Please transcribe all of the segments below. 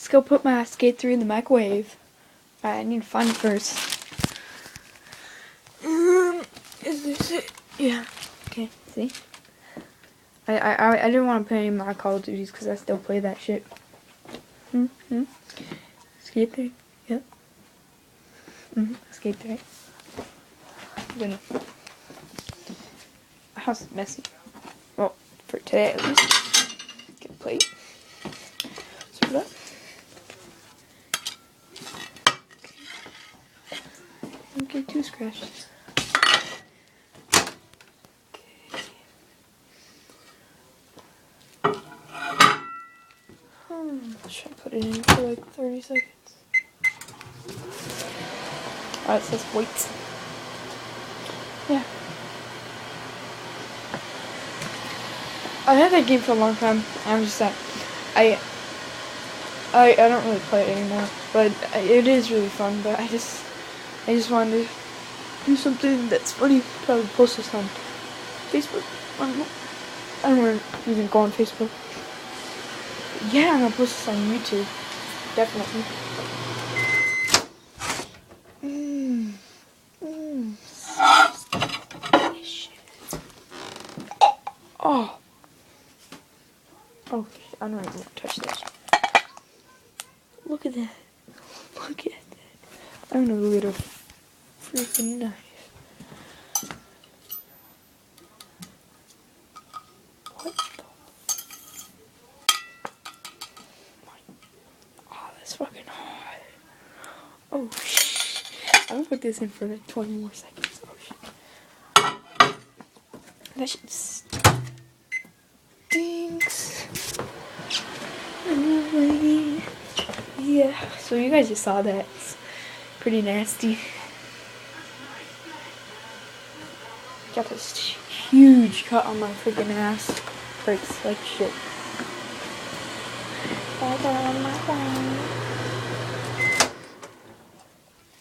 Let's go put my skate 3 in the microwave. Alright, I need to find it first. Is this it? Yeah. Okay, see? I didn't want to play any of my Call of Duties because I still play that shit. Skate 3. Yep. Skate 3. Gonna. My house is messy. Well, for today at least. Get a plate. Serve it up. Don't get too scratched. Should I put it in for like 30 seconds? Oh, it says wait. Yeah. I had that game for a long time. I'm just that I don't really play it anymore, but it is really fun. But I just wanted to do something that's funny. Probably post this on Facebook. I don't even go on Facebook. Yeah, I'm gonna post this on YouTube. Definitely. Oh. Oh, I don't even want to touch this. Look at that. Look at that. I'm gonna get a freaking knife. What the? Oh, that's fucking hot. Oh, shit. I'm gonna put this in for like 20 more seconds. Oh, shit. That shit stinks. Yeah, so you guys just saw that. It's pretty nasty. Got this huge cut on my freaking ass. Hurts like shit.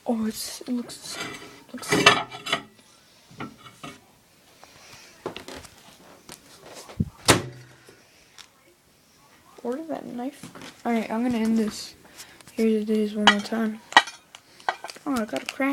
Oh, it looks. Where did that knife go? Alright, I'm gonna end this. Here it is one more time. Oh, I got a crack.